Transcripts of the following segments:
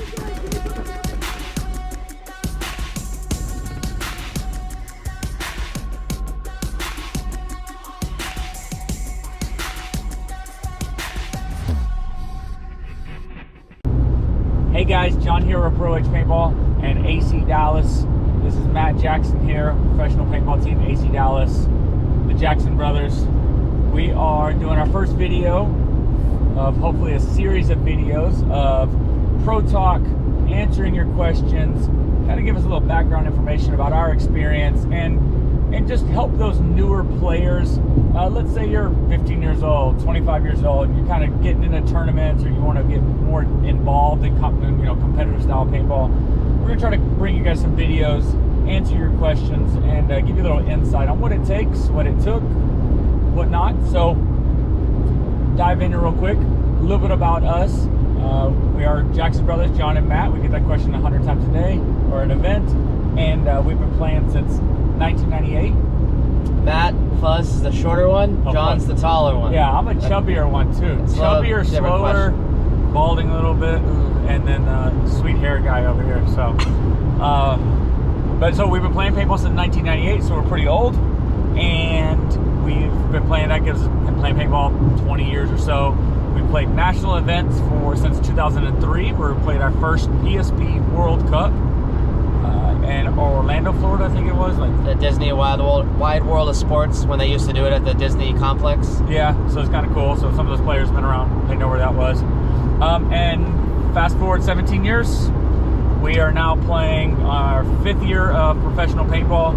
Hey guys, John here with Pro Edge Paintball and AC Dallas. This is Matt Jackson here, professional paintball team AC Dallas, the Jackson brothers. We are doing our first video of hopefully a series of videos of Pro Talk, answering your questions, kind of give us a little background information about our experience and just help those newer players. Let's say you're 15 years old, 25 years old, and you're kind of getting into tournaments, or you want to get more involved in competitive style paintball. We're gonna try to bring you guys some videos, answer your questions, and give you a little insight on what it takes, what it took, whatnot. So dive in here real quick. A little bit about us. We are Jackson brothers, John and Matt. We get that question 100 times a day, or an event, and we've been playing since 1998. Matt, Fuzz is the shorter one, John's the taller one. Yeah, I'm a chubbier one too. Chubbier, slower, balding a little bit, and then sweet hair guy over here. So, so we've been playing paintball since 1998, so we're pretty old, and we've been playing paintball 20 years or so. We played national events since 2003, where we played our first PSP World Cup. And Orlando, Florida, I think it was, like the Disney Wide World of Sports, when they used to do it at the Disney complex. Yeah, so it's kind of cool. So some of those players have been around, they know where that was. And fast forward 17 years, we are now playing our 5th year of professional paintball.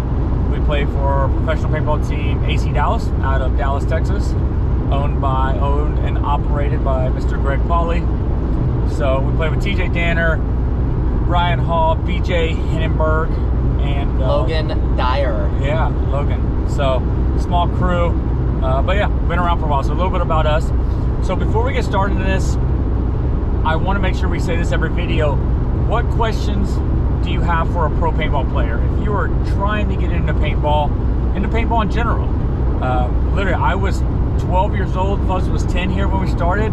We play for professional paintball team AC Dallas out of Dallas, Texas, owned and operated by Mr. Greg Pauly. So we play with TJ Danner, Ryan Hall, BJ Hindenburg, and Logan Dyer. Yeah, Logan. So small crew, but yeah, been around for a while. So a little bit about us. So before we get started in this, I want to make sure we say this every video. What questions do you have for a pro paintball player? If you are trying to get into paintball in general, literally, I was 12 years old. Fuzz was 10 here when we started.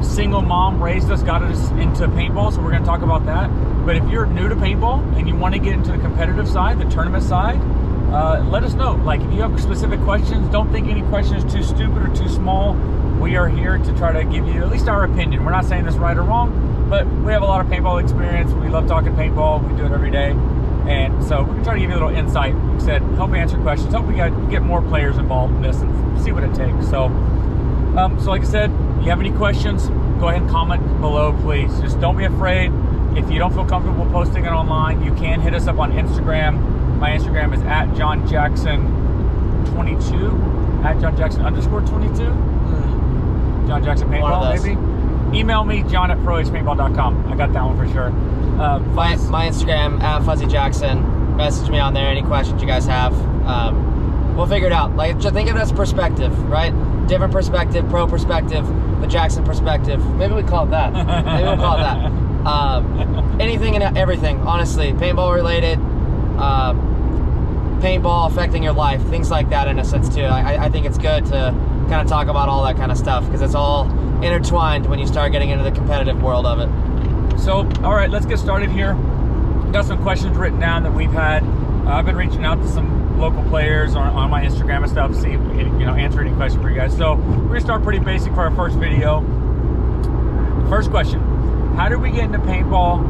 Single mom raised us, got us into paintball, so we're going to talk about that. But if you're new to paintball and you want to get into the competitive side, the tournament side, let us know. Like, if you have specific questions, don't think any question is too stupid or too small. We are here to try to give you at least our opinion. We're not saying this right or wrong, but we have a lot of paintball experience. We love talking paintball. We do it every day. And so we can try to give you a little insight. Like I said, help answer questions. Hope we get more players involved in this and see what it takes. So like I said, if you have any questions, go ahead and comment below, please. Just don't be afraid. If you don't feel comfortable posting it online, you can hit us up on Instagram. My Instagram is @JohnJackson22, @JohnJackson_22. John Jackson Paintball, maybe. Email me, john@proedgepaintball.com. I got that one for sure. My Instagram, @FuzzyJackson. Message me on there, any questions you guys have. We'll figure it out. Like, just think of it as perspective, right? Different perspective, pro perspective, the Jackson perspective. Maybe we call it that. Maybe we'll call it that. Anything and everything, honestly. Paintball related, paintball affecting your life, things like that in a sense too. I think it's good to kind of talk about all that kind of stuff, because it's all intertwined when you start getting into the competitive world of it. So, all right, let's get started here. Got some questions written down that we've had. I've been reaching out to some local players on my Instagram and stuff, see, answer any question for you guys. So we're gonna start pretty basic for our first video. First question: how did we get into paintball?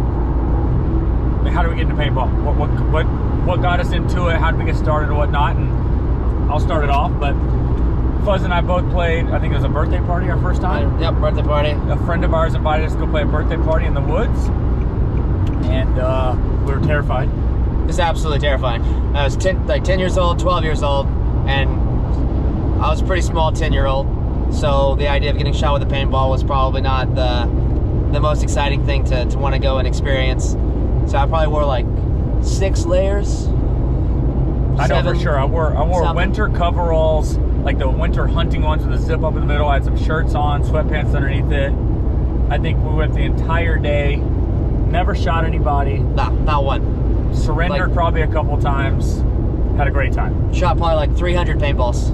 What got us into it? How did we get started or whatnot? And I'll start it off. But Fuzz and I both played, I think it was a birthday party our first time. Yep, birthday party. A friend of ours invited us to go play a birthday party in the woods, and we were terrified. It's absolutely terrifying. I was 10 years old, 12 years old, and I was a pretty small 10-year-old. So the idea of getting shot with a paintball was probably not the most exciting thing to want to go and experience. So I probably wore like 6 layers. I know for sure. I wore winter coveralls, like the winter hunting ones with a zip up in the middle. I had some shirts on, sweatpants underneath it. I think we went the entire day. Never shot anybody. Not one. Surrendered like, probably a couple times. Had a great time. Shot probably like 300 paintballs.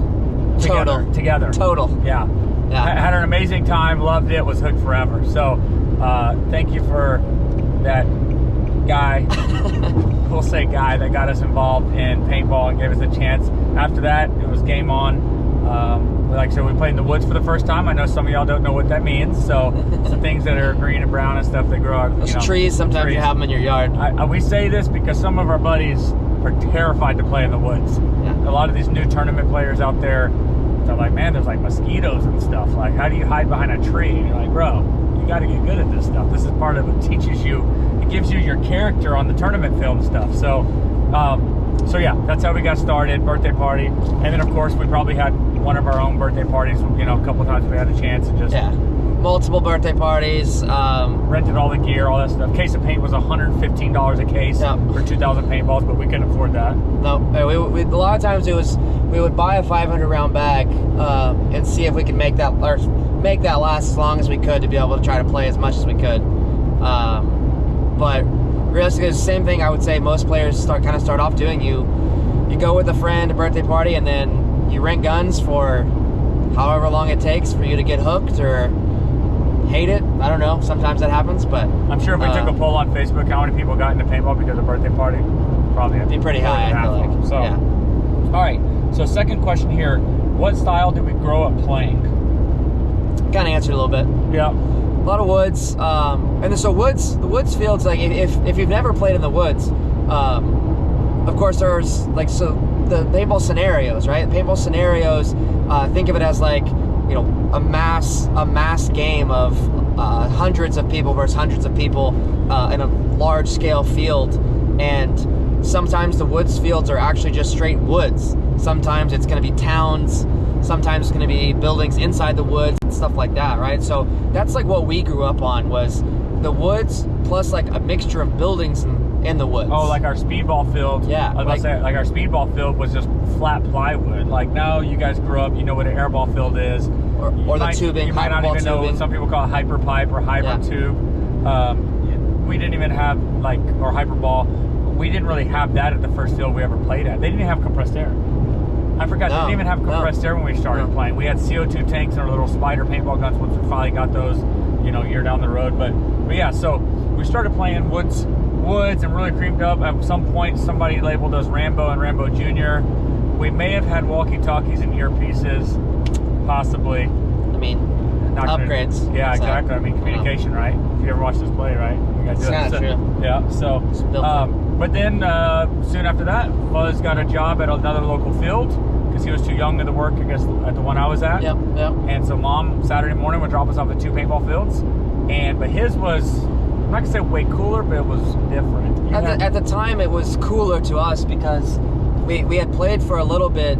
Together. Total. Yeah. Had an amazing time. Loved it. Was hooked forever. So thank you for that guy, we'll say guy, that got us involved in paintball and gave us a chance. After that, it was game on. Like I said, we played in the woods for the first time. I know some of y'all don't know what that means. So the things that are green and brown and stuff that grow out. Those trees, sometimes trees. You have them in your yard. We say this because some of our buddies are terrified to play in the woods. Yeah. A lot of these new tournament players out there, they're like, man, there's like mosquitoes and stuff. Like, how do you hide behind a tree? And you're like, bro, you got to get good at this stuff. This is part of it. Teaches you, it gives you your character on the tournament film stuff. So yeah, that's how we got started, birthday party. And then, of course, we probably had one of our own birthday parties, you know, a couple times we had a chance to just... Yeah, multiple birthday parties. Rented all the gear, all that stuff. Case of paint was $115 a case for 2,000 paintballs, but we couldn't afford that. No, we a lot of times we would buy a 500-round bag and see if we could make that last as long as we could to be able to try to play as much as we could. But realistically, it's the same thing I would say most players start off doing. You go with a friend, a birthday party, and then you rent guns for however long it takes for you to get hooked or hate it. I don't know. Sometimes that happens, but I'm sure if we took a poll on Facebook, how many people got into paintball because of birthday party, probably it'd be pretty high. I feel like. So, yeah. All right. So, second question here: what style did we grow up playing? Kind of answered a little bit. Yeah. A lot of woods, and then the woods fields. Like if you've never played in the woods, of course there's the paintball scenarios, right? The paintball scenarios. Think of it as like, you know, a mass game of hundreds of people versus hundreds of people in a large scale field, and sometimes the woods fields are actually just straight woods. Sometimes it's going to be towns. Sometimes it's going to be buildings inside the woods and stuff like that, right? So that's like what we grew up on, was the woods plus like a mixture of buildings in the woods. Oh, like our speedball field. Yeah. I was about to say, like our speedball field was just flat plywood. Like now you guys grew up, you know what an airball field is. Or the tubing, you might not even tubing. Know, some people call it hyper pipe or hyper tube. We didn't even have or hyperball. We didn't really have that at the first field we ever played at. They didn't even have compressed air. I forgot, they didn't even have compressed air when we started playing. We had CO2 tanks and our little spider paintball guns once we finally got those, you know, a year down the road. But yeah, so we started playing woods and really creamed up. At some point, somebody labeled us Rambo and Rambo Jr. We may have had walkie-talkies and earpieces, possibly. I mean, upgrades. Yeah, exactly. I mean, communication, right? If you ever watch this play, right? We got to do it. Yeah, so... but then, soon after that, Fuzz got a job at another local field because he was too young to work, I guess, at the one I was at. Yep. And so Mom, Saturday morning, would drop us off at 2 paintball fields. But his was, I'm not going to say way cooler, but it was different. At the time, it was cooler to us because we had played for a little bit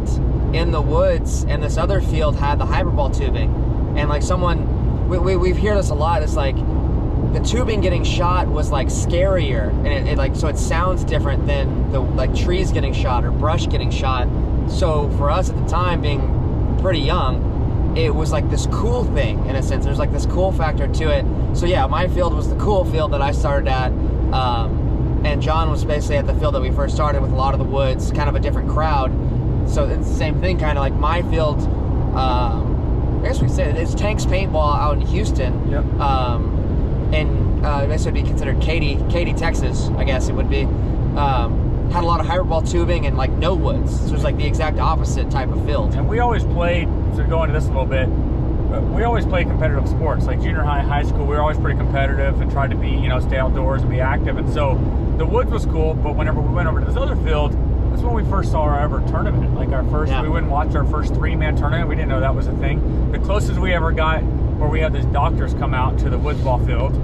in the woods, and this other field had the hyperball tubing. And like we've heard this a lot, it's like, the tubing getting shot was like scarier, and so it sounds different than the like trees getting shot or brush getting shot. So for us at the time, being pretty young, it was like this cool thing in a sense. There's like this cool factor to it. So yeah, my field was the cool field that I started at, and John was basically at the field that we first started with a lot of the woods, kind of a different crowd. So it's the same thing, kind of like my field. I guess we could say it's Tanks Paintball out in Houston. Yep. And this would be considered Katy, Texas, I guess it would be. Had a lot of hyperball tubing and like no woods. So it was like the exact opposite type of field. And we always played, to go into this a little bit, we always played competitive sports. Like junior high, high school, we were always pretty competitive and tried to be, you know, stay outdoors and be active. And so the woods was cool, but whenever we went over to this other field, that's when we first saw our ever tournament. Like our first, we went and watched our first 3-man tournament. We didn't know that was a thing. The closest we ever got, where we had these doctors come out to the woods ball field,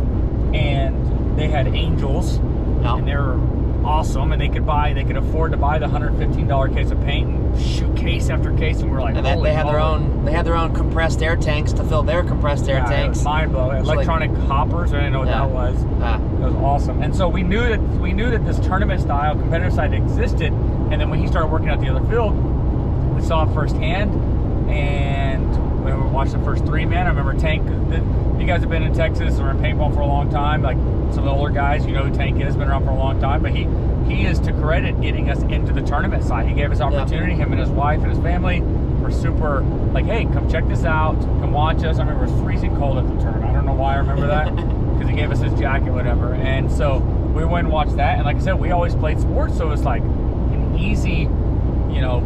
and they had angels, and they were awesome, and they could afford to buy the $115 case of paint and shoot case after case, and we're like, and they had their own compressed air tanks to fill their compressed air tanks. Mind blowing. Electronic hoppers, I didn't know what that was. It was awesome. And so we knew that this tournament style competitive side existed, and then when he started working at the other field, we saw it firsthand. And when we watched the first 3-man, I remember Tank, you guys have been in Texas or in paintball for a long time, like some of the older guys, you know who Tank is, been around for a long time, but he is to credit getting us into the tournament side. He gave us opportunity, him and his wife and his family were super like, hey, come check this out, come watch us. I remember it was freezing cold at the tournament. I don't know why I remember that. because he gave us his jacket, whatever. And so we went and watched that. And like I said, we always played sports, so it was like an easy, you know,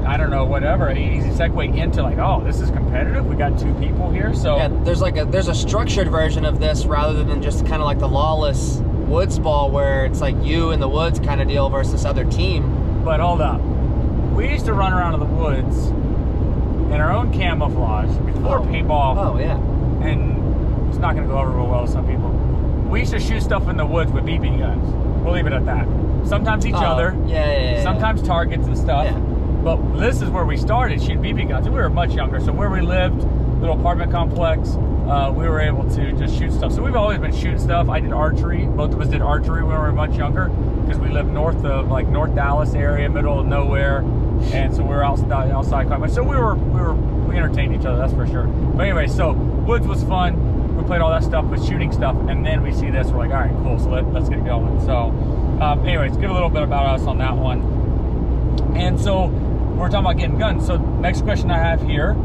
I don't know, whatever, an easy segue into like, oh, this is competitive. We got 2 people here, so yeah. There's a structured version of this rather than just kind of like the lawless woods ball where it's like you in the woods kind of deal versus this other team. But hold up, we used to run around in the woods in our own camouflage before paintball. Oh yeah. And it's not going to go over real well with some people. We used to shoot stuff in the woods with BB guns. We'll leave it at that. Sometimes each other. Yeah. Sometimes targets and stuff. Yeah. But this is where we started shooting BB guns. We were much younger, so where we lived, little apartment complex, we were able to just shoot stuff. So we've always been shooting stuff. I did archery. Both of us did archery when we were much younger because we lived north of like North Dallas area, middle of nowhere, and so we were outside quite much. So we entertained each other, that's for sure. But anyway, so woods was fun. We played all that stuff with shooting stuff, and then we see this. We're like, all right, cool. So let's get going. So, anyways, give a little bit about us on that one. And so we're talking about getting guns. So next question I have here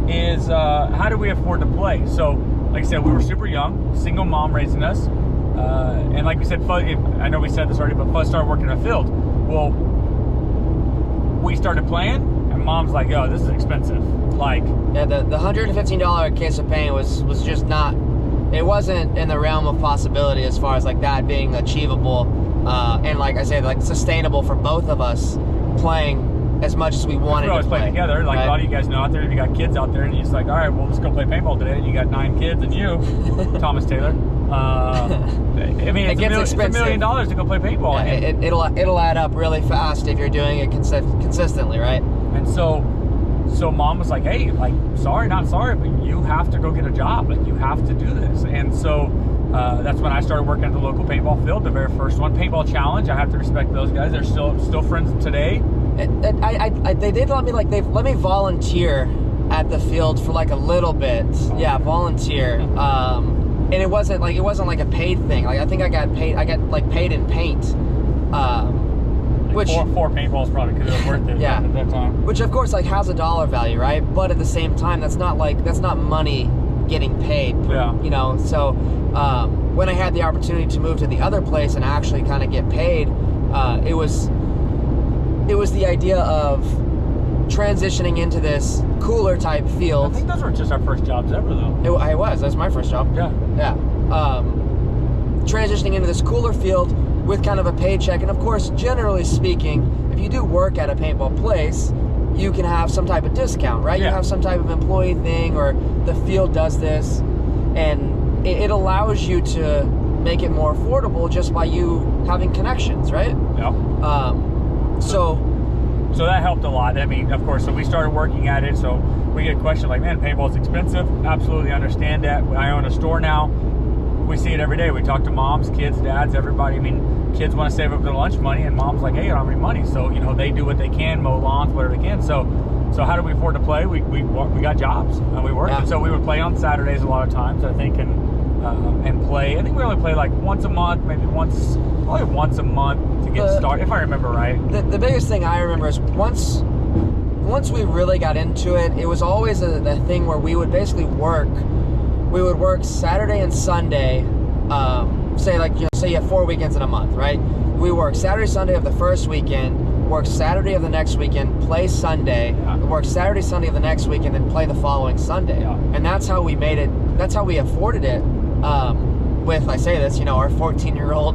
is how do we afford to play? So like I said, we were super young, single mom raising us, and like we said, I know we said this already, but Fuzz started working in the field. Well, we started playing and mom's like, yo, this is expensive. Like, yeah, the $115 case of paint was just not, it wasn't in the realm of possibility as far as like that being achievable and like I said, like sustainable for both of us playing as much as we wanted we always to play together. Like, right? A lot of you guys know out there, if you got kids out there and you're just like, all right, well, let's go play paintball today. And you got 9 kids and you, Thomas Taylor. I mean, it's $1 million to go play paintball. Yeah, it'll add up really fast if you're doing it consistently, right? And so mom was like, hey, like, sorry, not sorry, but you have to go get a job. Like, you have to do this. And so that's when I started working at the local paintball field, the very first one, Paintball Challenge. I have to respect those guys. They're still friends today. They did let me let me volunteer at the field for like a little bit. Yeah, volunteer. And it wasn't like a paid thing. Like I think I got paid in paint. Which four paintballs probably because it was worth it. Yeah. At that time. Which of course like has a dollar value, right? But at the same time, that's not money getting paid. Yeah. You know, so when I had the opportunity to move to the other place and actually kind of get paid, it was the idea of transitioning into this cooler type field. I think those were just our first jobs ever, though. That was my first job. Yeah. Yeah. Transitioning into this cooler field with kind of a paycheck, and of course, generally speaking, if you do work at a paintball place, you can have some type of discount, right? Yeah. You have some type of employee thing, or the field does this, and it allows you to make it more affordable just by you having connections, right? Yeah. So that helped a lot. I mean, of course, so we started working at it, so we get questions like, man, paintball's expensive. Absolutely understand that. I own a store now. We see it every day. We talk to moms, kids, dads, everybody. I mean, kids want to save up their lunch money, and mom's like, hey, I don't have any money. So, you know, they do what they can, mow lawns, whatever they can. So how do we afford to play? We got jobs, and we worked. Yeah. And so we would play on Saturdays a lot of times, I think, and play. I think we only play like once a month, maybe only once a month to get started, if I remember right. The biggest thing I remember is once we really got into it, it was always the thing where we would basically work. We would work Saturday and Sunday. Say you have 4 weekends in a month, right? We work Saturday, Sunday of the first weekend, work Saturday of the next weekend, play Sunday, work Saturday, Sunday of the next weekend, and play the following Sunday. Yeah. And that's how we made it. That's how we afforded it. With, I say this, you know, our 14-year-old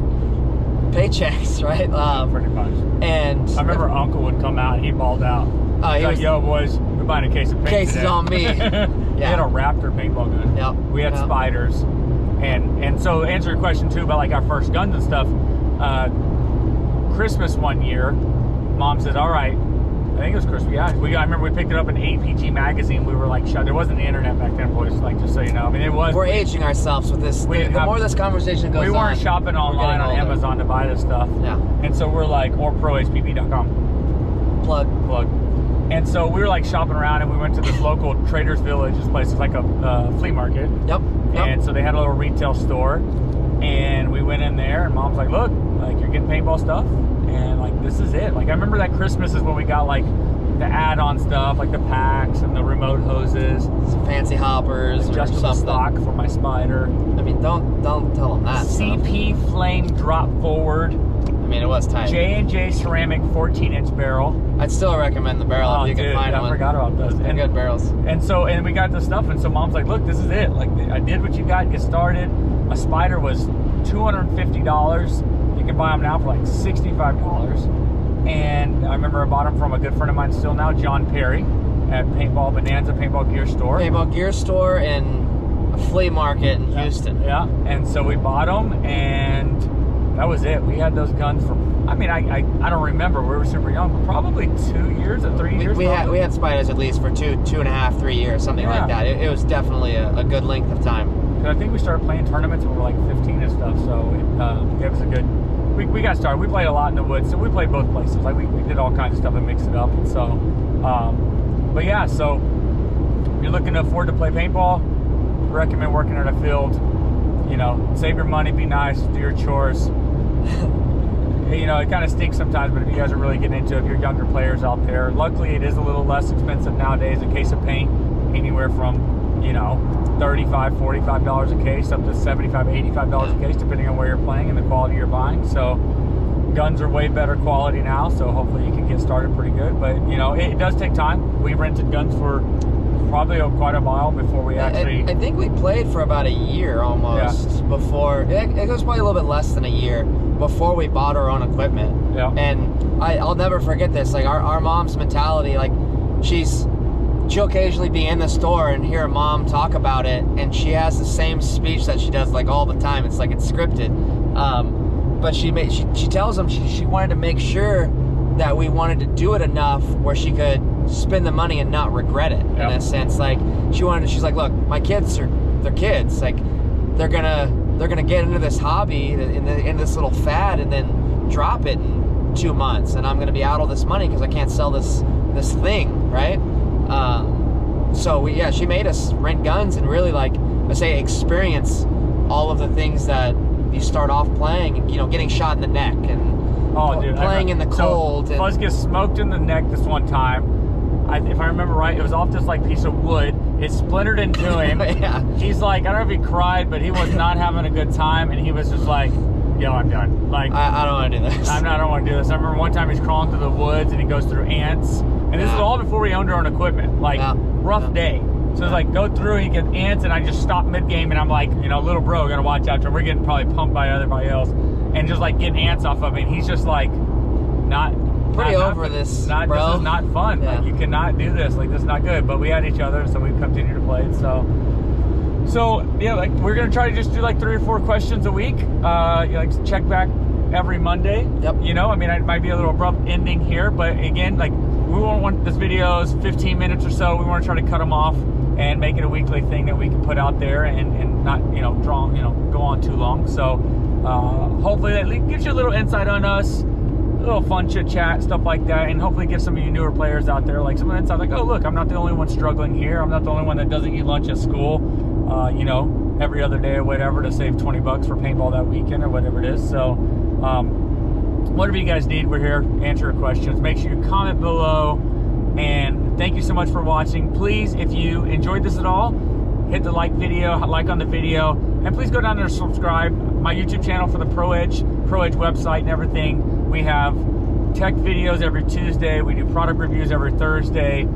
paychecks, right? Pretty much. And I remember Uncle would come out and he balled out. He was like, yo, boys, we're buying a case of paint Case today. is on me. We had a Raptor paintball gun. Yep. We had spiders. And so to answer your question, too, about like our first guns and stuff, Christmas one year, Mom said, all right, I think it was Christmas. Yeah, I remember we picked it up in APG magazine. We were like, there wasn't the internet back then, boys. Like, just so you know, I mean, it was. We're aging ourselves with this. The more this conversation goes on, we weren't shopping online on Amazon to buy this stuff. Yeah. And so we're like, or prohpp.com. Plug. And so we were like shopping around, and we went to this local Traders Village. This place is like a flea market. Yep. And so they had a little retail store, and we went in there, and Mom's like, look, like, you're getting paintball stuff, and like, this is it. Like, I remember that Christmas is when we got like the add-on stuff, like the packs and the remote hoses, some fancy hoppers, or adjustable something. stock for my spider. I mean, don't tell them that. CP stuff. flame drop forward. I mean, it was tight. J&J ceramic 14-inch barrel. I'd still recommend the barrel if you can find one. I forgot about those. They're good barrels. And we got the stuff, and so mom's like, look, this is it. Like, I did what you got, get started. A spider was $250. You can buy them now for like $65. And I remember I bought them from a good friend of mine still now, John Perry, at Paintball Bonanza, Paintball Gear Store. Paintball Gear Store in a flea market in Houston. Yeah, and so we bought them, and that was it. We had those guns for, I mean, I don't remember. We were super young, but probably 2 years or 3 years. We had spiders at least for 2.5, 3 years, something like that. It was definitely a good length of time. Because I think we started playing tournaments when we were like 15 and stuff, so it gave us a good. We got started. We played a lot in the woods, so we played both places. Like we did all kinds of stuff and mixed it up, and so. But yeah, so if you're looking to afford to play paintball, I recommend working at a field. You know, save your money, be nice, do your chores. You know, it kind of stinks sometimes, but if you guys are really getting into it, if you're younger players out there, luckily it is a little less expensive nowadays. A case of paint, anywhere from, you know, $35, $45 a case up to $75, $85 a case, depending on where you're playing and the quality you're buying. So guns are way better quality now, so hopefully you can get started pretty good. But, you know, it does take time. We rented guns for probably quite a while before we actually... I think we played for about a year almost before... It was probably a little bit less than a year before we bought our own equipment. Yeah. And I'll never forget this. Like, our mom's mentality, like, she'll occasionally be in the store and hear mom talk about it, and she has the same speech that she does, like, all the time. It's like it's scripted. But she tells them she wanted to make sure that we wanted to do it enough where she could spend the money and not regret it. In a sense, like she's like, look, my kids they're kids, like they're gonna get into this hobby, in this little fad, and then drop it in 2 months, and I'm gonna be out all this money because I can't sell this thing, right? So she made us rent guns and really, like I say, experience all of the things that you start off playing, you know, getting shot in the neck and playing in the cold. So Fuzz gets smoked in the neck this one time. If I remember right, it was off this like piece of wood. It splintered into him. Yeah. He's like, I don't know if he cried, but he was not having a good time, and he was just like, yo, I'm done. Like, I don't want to do this. I don't want to do this. I remember one time he's crawling through the woods and he goes through ants, and this is all before we owned our own equipment. Like, rough day. So it's like, go through, he gets ants, and I just stop mid-game, and I'm like, you know, little bro, gotta watch out. We're getting probably pumped by everybody else, and just like getting ants off of me. And he's just like, pretty over this, bro. This is not fun. Yeah. Like, you cannot do this. Like, this is not good. But we had each other, so we've continued to play it. So yeah, like we're gonna try to just do like 3 or 4 questions a week. Like check back every Monday. Yep. You know, I mean, it might be a little abrupt ending here, but again, like we won't want this videos 15 minutes or so. We want to try to cut them off and make it a weekly thing that we can put out there and not, you know, go on too long. So hopefully that gives you a little insight on us, a little fun chit chat, stuff like that, and hopefully give some of you newer players out there like some insight, like, oh look, I'm not the only one struggling here. I'm not the only one that doesn't eat lunch at school, you know, every other day or whatever to save $20 for paintball that weekend or whatever it is. So whatever you guys need, we're here to answer your questions. Make sure you comment below. And thank you so much for watching. Please, if you enjoyed this at all, hit the like on the video, and please go down there and subscribe. My YouTube channel for the Pro Edge website and everything. We have tech videos every Tuesday. We do product reviews every Thursday.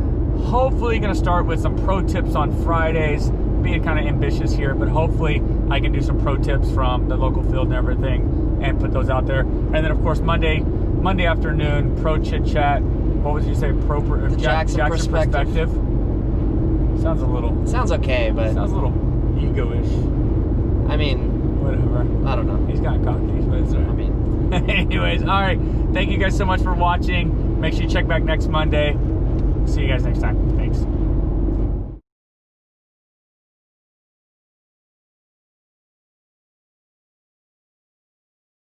Hopefully gonna start with some pro tips on Fridays. Being kind of ambitious here, but hopefully I can do some pro tips from the local field and everything and put those out there. And then of course Monday afternoon, pro chit chat. What would you say? Jackson perspective. Sounds a little... Sounds okay, but... Sounds a little ego-ish. I mean... Whatever. I don't know. He's kind of cocky, but it's all right. I mean... Anyways, all right. Thank you guys so much for watching. Make sure you check back next Monday. See you guys next time.